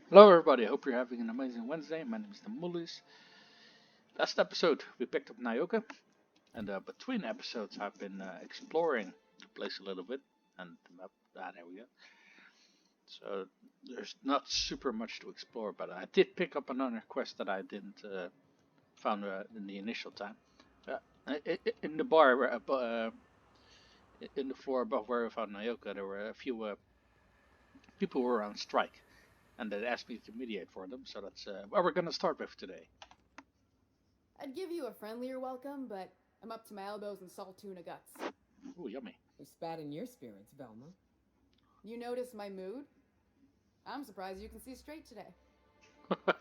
Hello, everybody. I hope you're having an amazing Wednesday. My name is the Mullis. Last episode, we picked up Nyoka, and between episodes, I've been exploring the place a little bit, and the map. There we go. So there's not super much to explore, but I did pick up another quest that I didn't found in the initial time. In the bar, in the floor above where I found Nyoka, there were a few people who were on strike, and they asked me to mediate for them. So that's where we're gonna start with today. I'd give you a friendlier welcome, but I'm up to my elbows in salt tuna guts. Ooh, yummy. We spat in your spirits, Velma. You notice my mood? I'm surprised you can see straight today.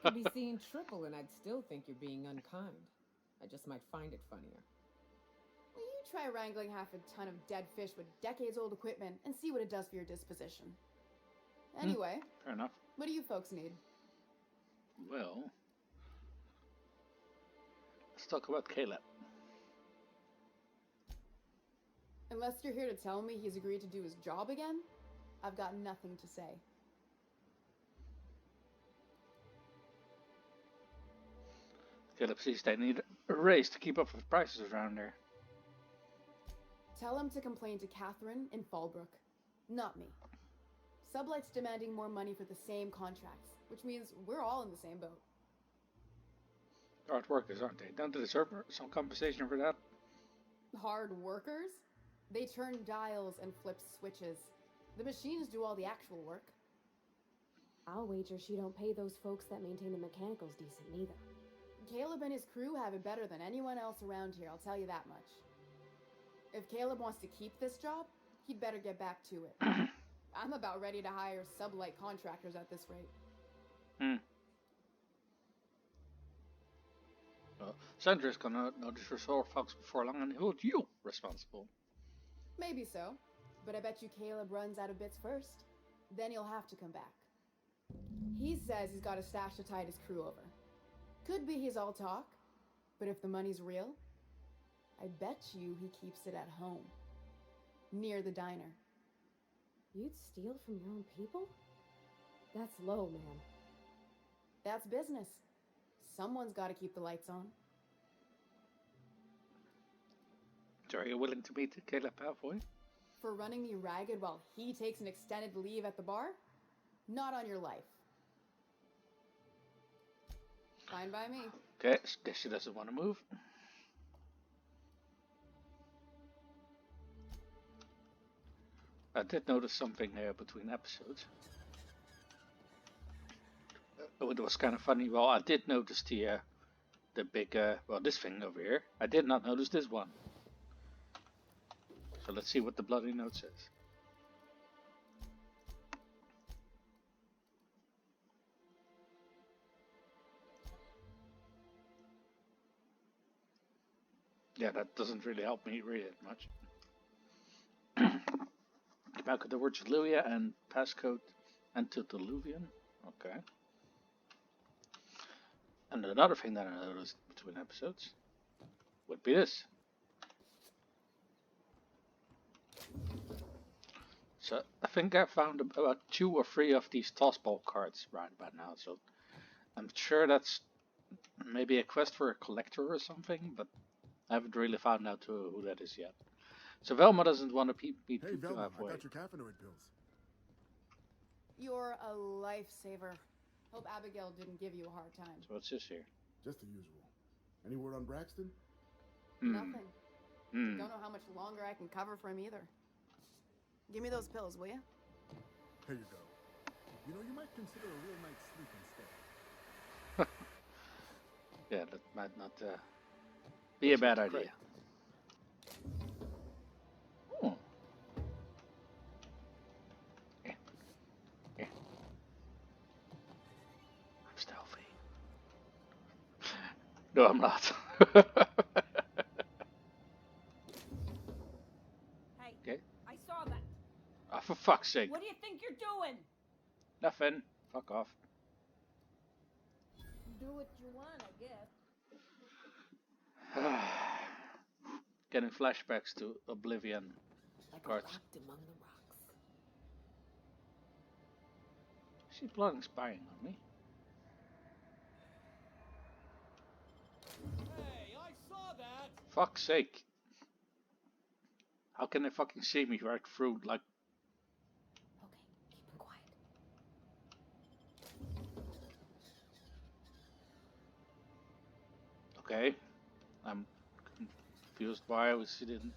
Could be seeing triple and I'd still think you're being unkind. I just might find it funnier. Will you try wrangling half a ton of dead fish with decades-old equipment and see what it does for your disposition? Anyway, Fair enough. what do you folks need? Well, let's talk about Caleb. Unless you're here to tell me he's agreed to do his job again, I've got nothing to say. Caleb sees they need a raise to keep up with prices around there. Tell him to complain to Catherine in Fallbrook, not me. Sublight's demanding more money for the same contracts, which means we're all in the same boat. Hard workers, aren't they? Don't they deserve some compensation for that? Hard workers? They turn dials and flip switches. The machines do all the actual work. I'll wager she don't pay those folks that maintain the mechanicals decent neither. Caleb and his crew have it better than anyone else around here, I'll tell you that much. If Caleb wants to keep this job, he'd better get back to it. I'm about ready to hire sublight contractors at this rate. Well, Sandra's gonna notice your sore fox before long and hold you responsible. Maybe so, but I bet you Caleb runs out of bits first. Then he'll have to come back. He says he's got a stash to tide his crew over. Could be he's all talk, but if the money's real, I bet you he keeps it at home, near the diner. You'd steal from your own people? That's low, man. That's business. Someone's got to keep the lights on. So are you willing to meet Caleb halfway? For running me ragged while he takes an extended leave at the bar? Not on your life. Fine by me. Okay, guess she doesn't want to move. I did notice something between episodes. It was kind of funny. Well, I did notice the big, this thing over here. I did not notice this one. So let's see what the bloody note says. Yeah, that doesn't really help me read it much. Back at the words Luia and passcode antediluvian. Okay. And another thing that I noticed between episodes would be this. So I think I found about 2 or 3 of these tossball cards right about now. So I'm sure that's maybe a quest for a collector or something, but I haven't really found out who that is yet. So Velma doesn't want to beat Hey, people Velma, halfway. I got your caffeinoid pills. You're a lifesaver. Hope Abigail didn't give you a hard time. So what's this here? Just the usual. Any word on Braxton? Nothing. Don't know how much longer I can cover for him either. Give me those pills, will you? Here you go. You know, you might consider a real night's sleep instead. Yeah, that might not be a bad idea. Oh. Yeah. I'm stealthy. No, I'm not. Hey, Okay. I saw that. Oh, for fuck's sake. What do you think you're doing? Nothing. Fuck off. Do what you want, I guess. Getting flashbacks to Oblivion Like cards. rocked among the rocks. she planning spying on me? Hey, I saw that! Fuck's sake. How can they fucking see me right through, like... Okay, keep him quiet. Okay. I'm confused why she didn't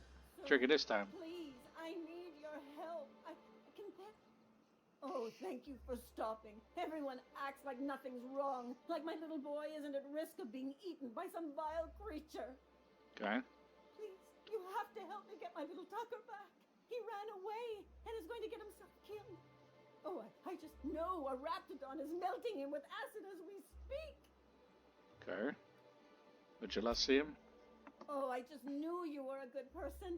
trigger this time. Please, I need your help. I can bet. Oh, thank you for stopping. Everyone acts like nothing's wrong, like my little boy isn't at risk of being eaten by some vile creature. Okay. Please, you have to help me get my little Tucker back. He ran away and is going to get himself killed. Oh, I just know a Raptidon is melting him with acid as we speak. Okay. Would you let's see him? Oh, I just knew you were a good person.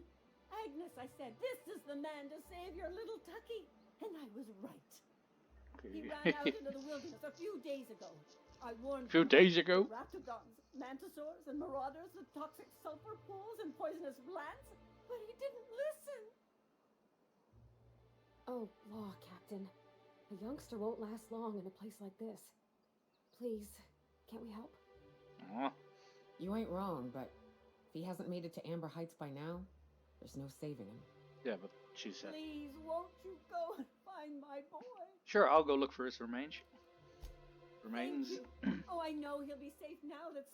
Agnes, I said, this is the man to save your little Tucky. And I was right. He ran out into the wilderness a few days ago. I warned A few you. days ago? Raptidons, mantisaurs, and marauders with toxic sulfur pools and poisonous plants. But he didn't listen. Oh, law, Captain. A youngster won't last long in a place like this. Please, can't we help? Aw. You ain't wrong, but if he hasn't made it to Amber Heights by now, there's no saving him. Yeah, but she said. Please, won't you go and find my boy? Sure, I'll go look for his remains. Thank you. Oh, I know he'll be safe now that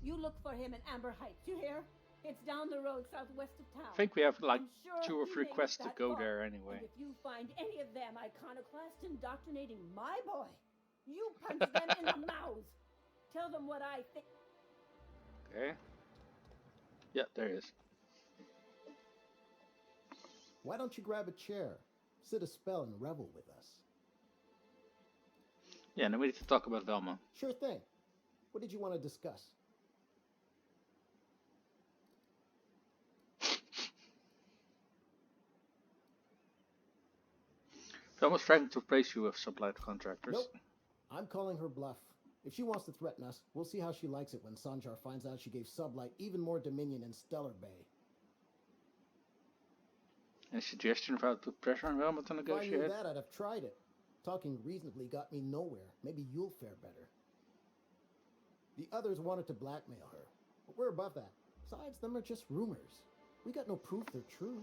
You look for him in Amber Heights, you hear? It's down the road southwest of town. I think we have like I'm sure 2 or he 3 made it quests to that go far. there anyway. And if you find any of them iconoclast indoctrinating my boy, you punch them in the mouth. Tell them what I think. Okay. Yeah, there he is. Why don't you grab a chair, sit a spell, and revel with us? Yeah, now we need to talk about Velma. Sure thing. What did you want to discuss? Velma's trying to replace you with sublight contractors. Nope. I'm calling her bluff. If she wants to threaten us, we'll see how she likes it when Sanjar finds out she gave Sublight even more dominion in Stellar Bay. Any suggestion of how to put pressure on Velma to If I negotiate? knew that, I'd have tried it. Talking reasonably got me nowhere. Maybe you'll fare better. The others wanted to blackmail her, but we're above that. Besides, them are just rumors. We got no proof they're true.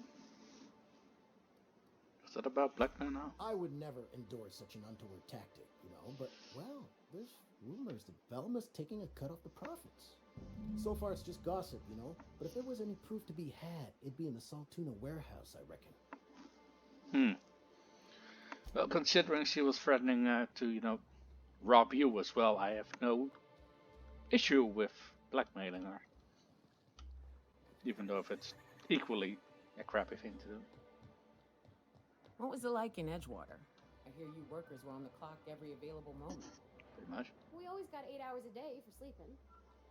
Is that about blackmail now? I would never endorse such an untoward tactic, you know, but, well, there's rumors that Velma's taking a cut off the profits. So far, it's just gossip, you know, but if there was any proof to be had, it'd be in the Saltuna warehouse, I reckon. Well, considering she was threatening to, you know, rob you as well, I have no issue with blackmailing her. Even though if it's equally a crappy thing to do. What was it like in Edgewater? I hear you workers were on the clock every available moment. Pretty much. We always got 8 hours a day for sleeping.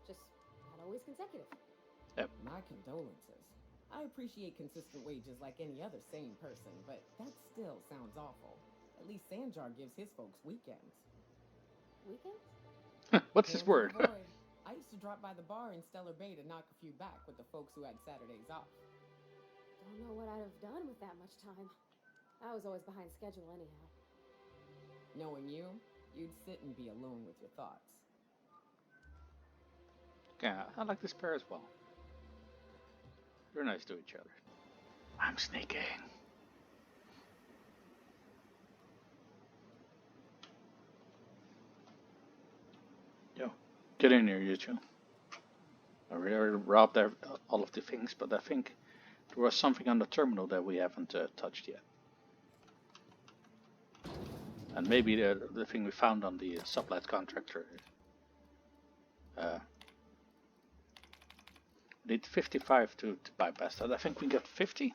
Just not always consecutive. My condolences. I appreciate consistent wages like any other sane person, but that still sounds awful. At least Sanjar gives his folks weekends. Weekends? What's his Hands word? of the void. I used to drop by the bar in Stellar Bay to knock a few back with the folks who had Saturdays off. Don't know what I'd have done with that much time. I was always behind schedule anyhow. Knowing you, you'd sit and be alone with your thoughts. Yeah, I like this pair as well. They're nice to each other. I'm sneaking. Yo, get in here, you two. I already robbed all of the things, but I think there was something on the terminal that we haven't touched yet. And maybe the thing we found on the sublight contractor. We need 55 to bypass that. I think we got 50.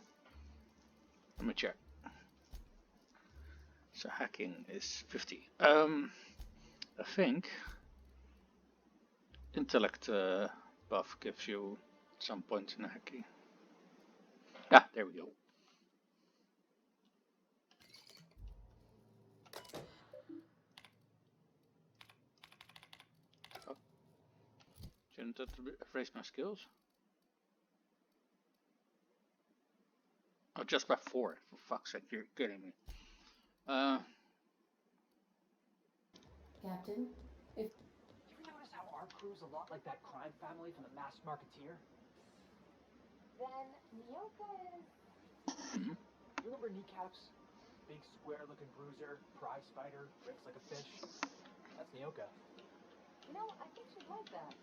Let me check. So hacking is 50. I think intellect buff gives you some points in hacking. Ah, there we go. Oh. Shouldn't that erase my skills? Oh, just by 4. For fuck's sake, you're kidding me. Captain, if You notice how our crew's a lot like that crime family from the Masked Marketeer? Then Nyoka is... Mhm. You remember Kneecaps? Big square-looking bruiser, prize fighter, drinks like a fish. That's Nyoka. You know, I think she'd like that.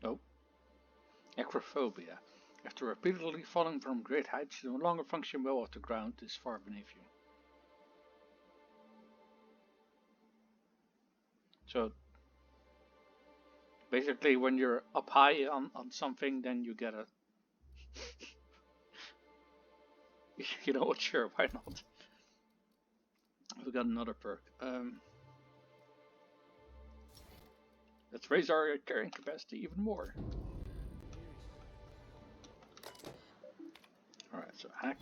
Oh. Acrophobia. After repeatedly falling from great heights, you no longer function well off the ground is far beneath you. So basically when you're up high on something, then you get a you know what, sure, why not? We got another perk. Let's raise our carrying capacity even more. Alright, so hack.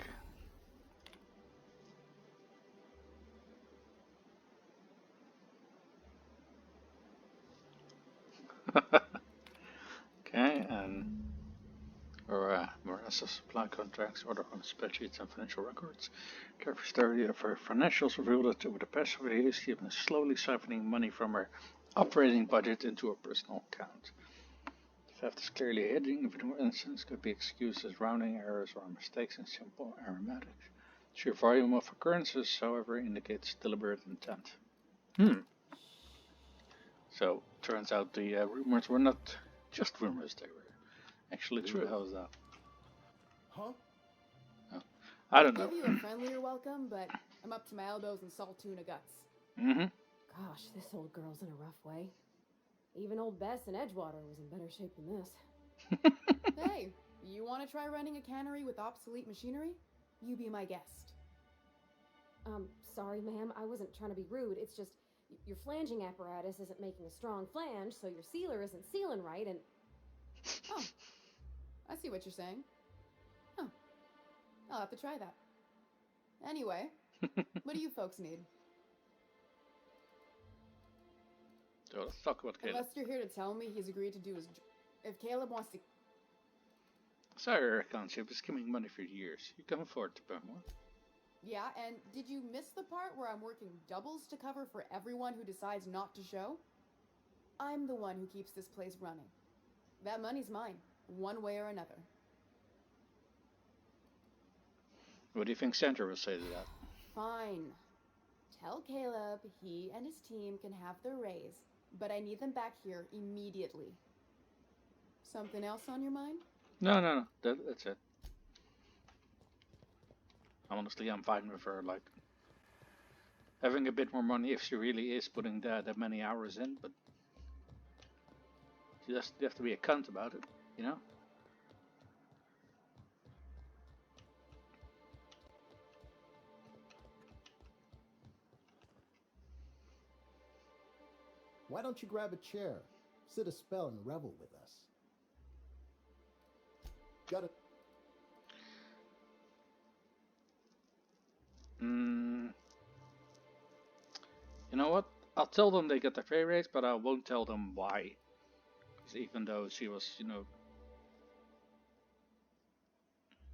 Okay, and Marassa supply contracts, order on spreadsheets and financial records. Careful study of her financials revealed that over the past several years she has been slowly siphoning money from her operating budget into her personal account. The theft is clearly hidden, even more incidents could be excused as rounding errors or mistakes in simple arithmetic. Sheer volume of occurrences, however, indicates deliberate intent. So, turns out the rumors were not just rumors, they were actually true. How's that? Huh? Oh, I don't know. give you a friendlier welcome, but I'm up to my elbows in salt tuna guts. Mm-hmm. Gosh, this old girl's in a rough way. Even old Bess in Edgewater was in better shape than this. Hey, you want to try running a cannery with obsolete machinery? You be my guest. Sorry, ma'am, I wasn't trying to be rude. It's just your flanging apparatus isn't making a strong flange, so your sealer isn't sealing right, and... Oh, I see what you're saying. Huh. I'll have to try that. Anyway, what do you folks need? So let's talk about Caleb. Unless you're here to tell me he's agreed to do his... If Caleb wants to... Sorry, our accountship is skimming money for years. You can afford to pay more. Yeah, and did you miss the part where I'm working doubles to cover for everyone who decides not to show? I'm the one who keeps this place running. That money's mine, one way or another. What do you think Sandra will say to that? Fine. Tell Caleb he and his team can have their raise, but I need them back here immediately. Something else on your mind? No. That's it. Honestly, I'm fine with her, like, having a bit more money if she really is putting that many hours in, but she doesn't have to be a cunt about it, you know? Why don't you grab a chair, sit a spell, and revel with us? Got it. You know what? I'll tell them they get their pay raise, but I won't tell them why. Because even though she was, you know...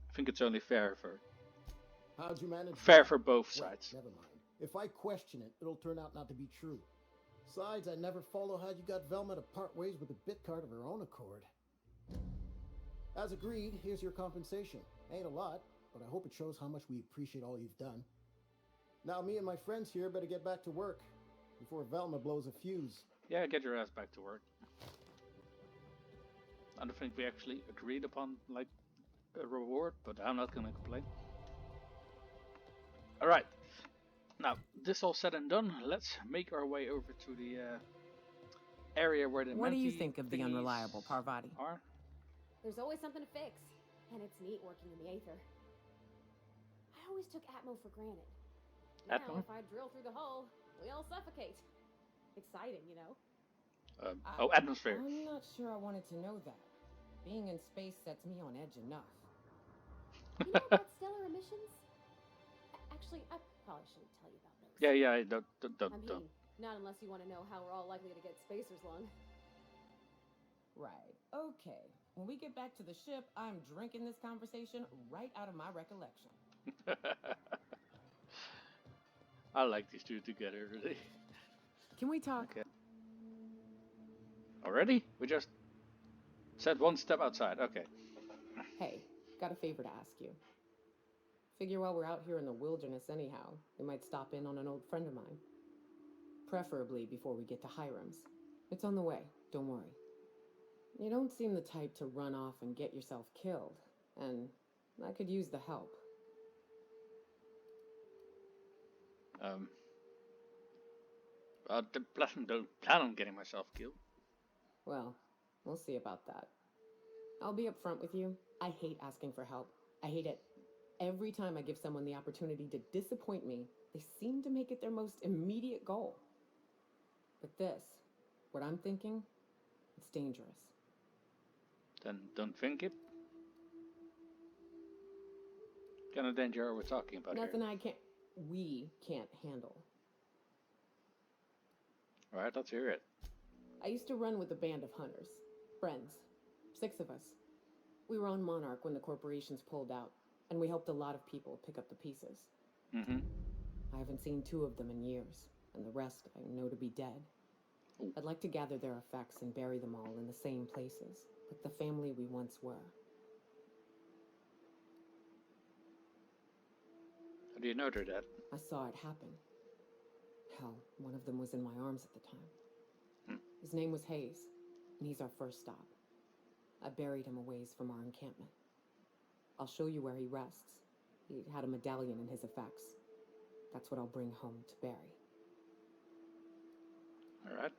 I think it's only fair for... How'd you manage Fair that? for both Well, sides. never mind. If I question it, it'll turn out not to be true. Besides, I never follow how you got Velma to part ways with a bit card of her own accord. As agreed, here's your compensation. Ain't a lot, but I hope it shows how much we appreciate all you've done. Now me and my friends here better get back to work before Velma blows a fuse. Yeah, get your ass back to work. I don't think we actually agreed upon, like, a reward, but I'm not gonna complain. Alright. Now, this all said and done, let's make our way over to the area where the What do you Menti think of the thingies unreliable Parvati? are. There's always something to fix, and it's neat working in the Aether. I always took Atmo for granted. Now, Atmo? if I drill through the hull, we all suffocate. Exciting, you know? Atmosphere. I'm not sure I wanted to know that. Being in space sets me on edge enough. You know about stellar emissions? Actually, I probably shouldn't tell you about those. Yeah, I don't. mean, Not unless you want to know how we're all likely to get spacers lung. Right. Okay. When we get back to the ship, I'm drinking this conversation right out of my recollection. I like these two together, really. Can we talk? Okay. Already? We just said one step outside. Okay. Hey, got a favor to ask you. Figure while we're out here in the wilderness anyhow, we might stop in on an old friend of mine. Preferably before we get to Hiram's. It's on the way, don't worry. You don't seem the type to run off and get yourself killed, and I could use the help. Don't plan on getting myself killed. Well, we'll see about that. I'll be upfront with you. I hate asking for help. I hate it. Every time I give someone the opportunity to disappoint me, they seem to make it their most immediate goal. But this, what I'm thinking, it's dangerous. Then don't think it. What kind of danger are we talking about Nothing here? we can't handle. Alright, let's hear it. I used to run with a band of hunters. Friends. 6 of us. We were on Monarch when the corporations pulled out, and we helped a lot of people pick up the pieces. Mm-hmm. I haven't seen 2 of them in years, and the rest I know to be dead. Ooh. I'd like to gather their effects and bury them all in the same places, like the family we once were. How do you know they're dead? I saw it happen. Hell, one of them was in my arms at the time. His name was Hayes, and he's our first stop. I buried him a ways from our encampment. I'll show you where he rests. He had a medallion in his effects. That's what I'll bring home to bury. Alright.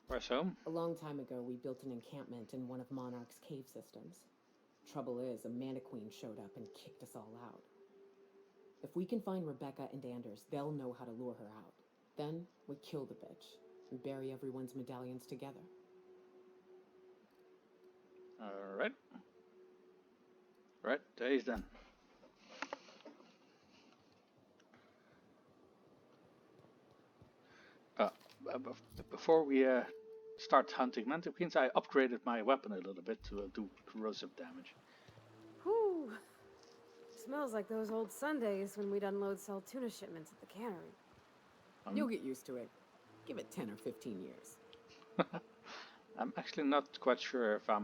Where's home? A long time ago, we built an encampment in one of Monarch's cave systems. Trouble is, a Mantiqueen showed up and kicked us all out. If we can find Rebecca and Anders, they'll know how to lure her out. Then, we kill the bitch and bury everyone's medallions together. Alright. Right, days then. Before we start hunting Mantiqueens, I upgraded my weapon a little bit to do corrosive damage. Whew. Smells like those old Sundays when we'd unload salt tuna shipments at the cannery. You'll get used to it. Give it 10 or 15 years. I'm actually not quite sure if I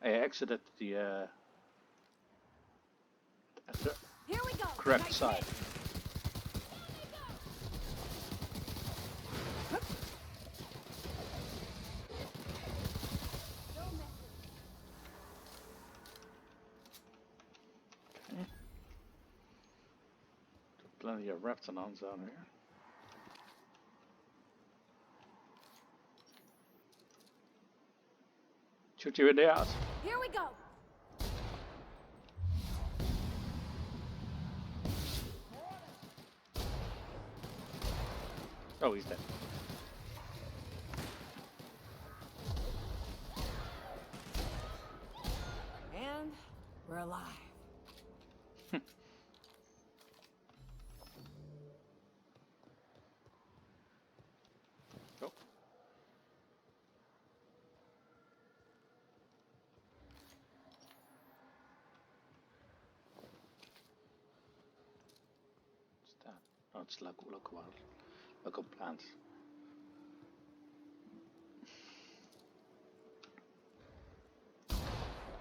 exited the Here we go. correct side. Okay. Plenty of Raptidons down here. Shoot you in the ass. Here we go. Oh, he's dead. And we're alive. Oh. What's that? Oh, it's local plants.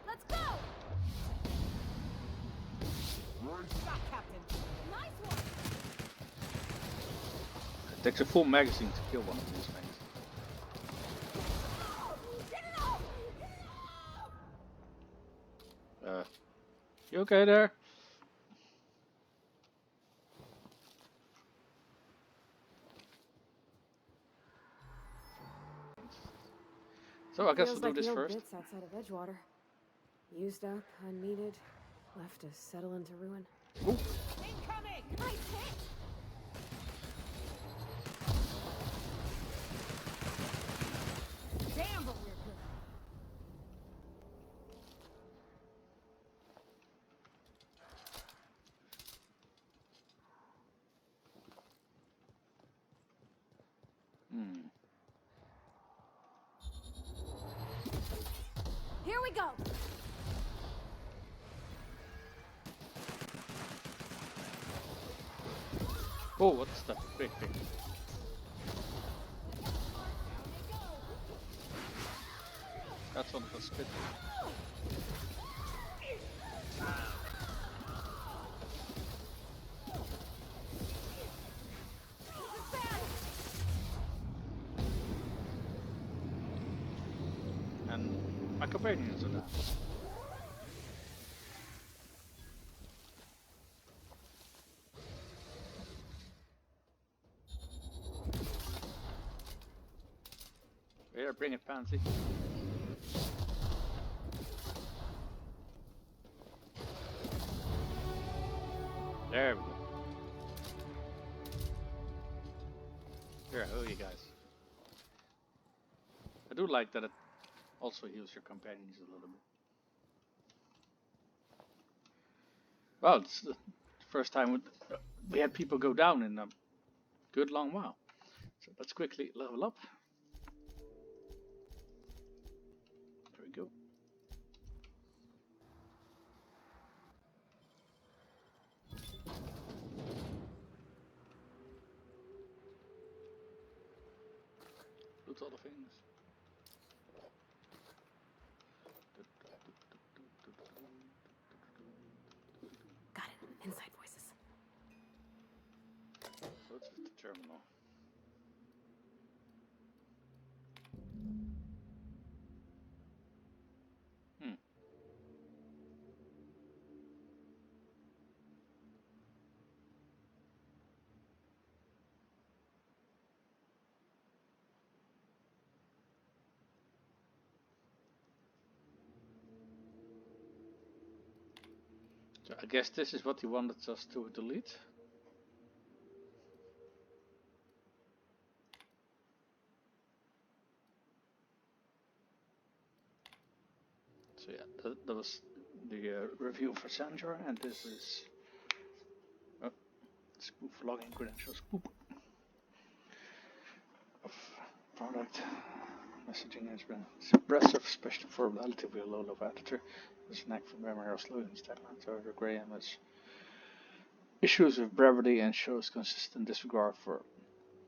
Let's go. Shot, Captain. Nice one. It takes a full magazine to kill one of these things. You okay there? So I guess we'll do this first. Bits outside of Edgewater. Used up, unneeded, left to settle into ruin. Ooh. Incoming! Nice hit! Damn, but we're good. go! Oh, what's that big thing? That's one of the spit. And my companions are down. Here, bring it, Pansy. There we go. Here, oh you guys. I do like that it also heals your companions a little bit. Well, it's the first time we had people go down in a good long while. So let's quickly level up. There we go. Loot all the things. Got it. Inside voices. What's with the terminal? So I guess this is what he wanted us to delete. So yeah, that was the review for Sanjor, and this is spoof logging credentials. Boop. Of product messaging has been suppressive, especially for relatively low level editor. There's a knack for memory or slow instead. However, Graham has issues with brevity and shows consistent disregard for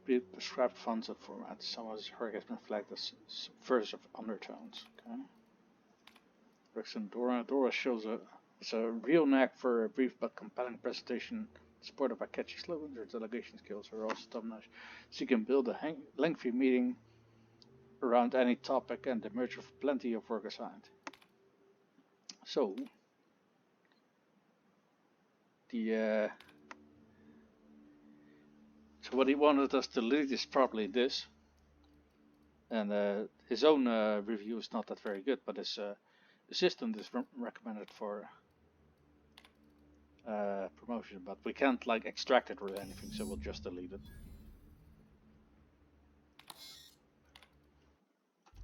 prescribed fonts and formats. Some of his work has been flagged as subversive undertones. Okay. Rex and Dora shows a real knack for a brief but compelling presentation, supported by catchy slogans. Her delegation skills are also top-notch. She can build a lengthy meeting around any topic and emerge with plenty of work assigned. So, so what he wanted us to delete is probably this. And his own review is not that very good, but his assistant is recommended for promotion, but we can't like extract it or anything, so we'll just delete it.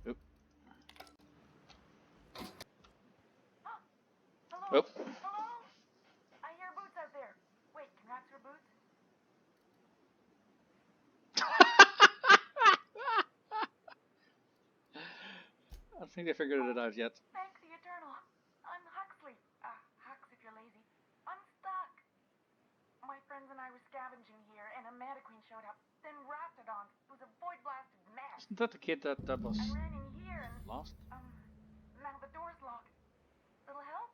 Oop. Hello? Oop. Hello? I hear boots out there. Wait, can rats wear boots? I think they figured it out yet. Thanks, the Eternal. I'm Huxley. Hux if you're lazy. I'm stuck. My friends and I were scavenging here, and a Meta Queen showed up. Then Raptidon. It was a void-blasted mess. Isn't that the kid that was I ran in here and... lost? Now the door's locked. Little help?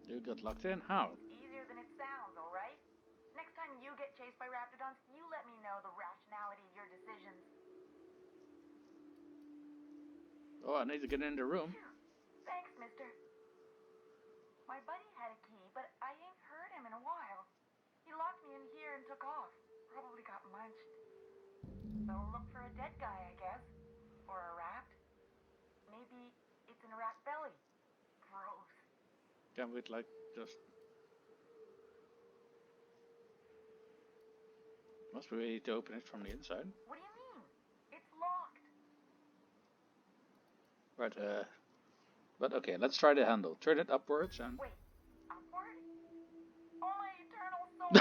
You got locked in? How? Easier than it sounds, alright? Next time you get chased by Raptidons, you let me know the rationality of your decisions. Oh, I need to get in the room. Thanks, mister. My buddy had a key, but I ain't heard him in a while. He locked me in here and took off. Probably got munched. So look for a dead guy, I guess. Or a rat. Maybe it's in a rat belly. Gross. Can we like just... Must be ready to open it from the inside. What do you mean? It's locked. Right, but okay, let's try the handle. Turn it upwards and... Wait, upward? Oh, my eternal soul!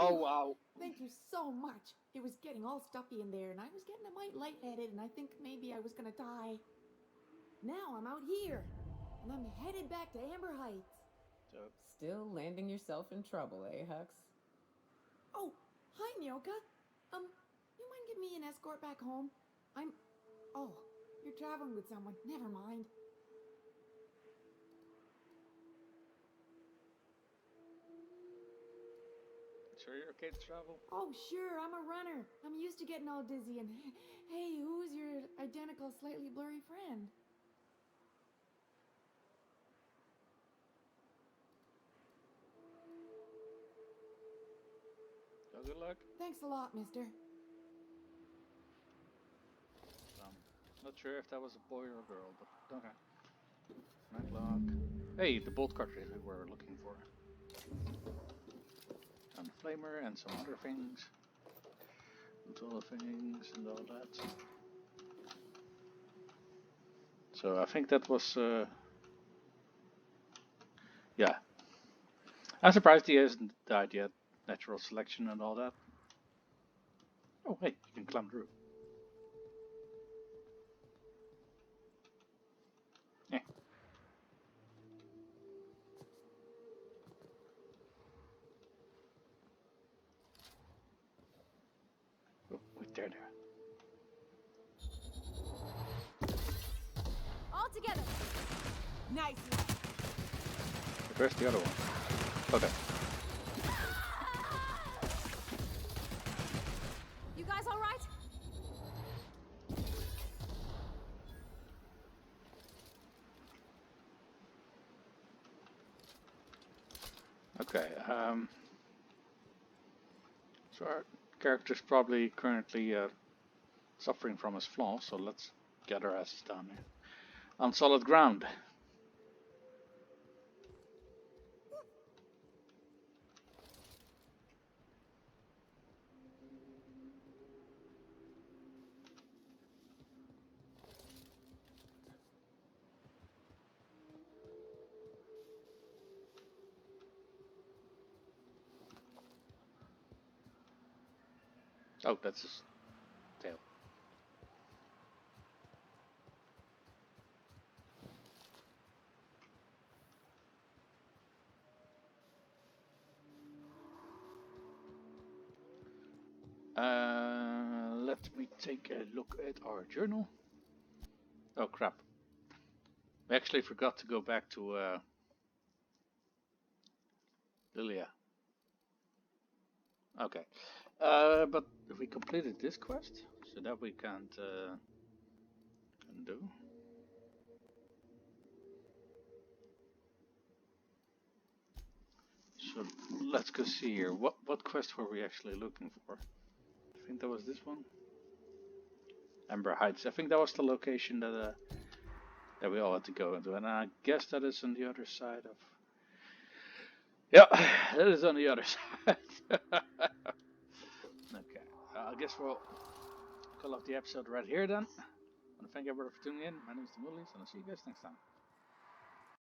Oh, wow. Thank you so much. It was getting all stuffy in there, and I was getting a mite lightheaded, and I think maybe I was gonna die. Now I'm out here, and I'm headed back to Amber Heights. So, Still landing yourself in trouble, eh, Hux? Oh, hi, Nyoka. You mind giving me an escort back home? Oh, you're traveling with someone. Never mind. sure you're okay to travel? Oh, sure, I'm a runner. I'm used to getting all dizzy, and hey, who's your identical, slightly blurry friend? So good luck. Thanks a lot, mister. Not sure if that was a boy or a girl, but okay. Maglock. Hey, the bolt cartridge we were looking for. And the flamer and some other things. And other things and all that. So I think that was yeah. I'm surprised he hasn't died yet. Natural selection and all that. Oh hey, you can climb through. Yeah. Oh, wait, there. All together. Nice. Where's the other one? Okay. You guys all right? Okay. So our character's probably currently suffering from his flaw, so let's get our asses down here. On solid ground. Oh, that's his tail. Let me take a look at our journal. Oh crap. We actually forgot to go back to Lilia. Okay. But we completed this quest, so that we can't do. So let's go see here. What quest were we actually looking for? I think that was this one. Amber Heights. I think that was the location that we all had to go into, and I guess that is on the other side of. Yeah, that is on the other side. Okay, I guess we'll call off the episode right here then. I want to thank everybody for tuning in. My name is Demulis, and I'll see you guys next time.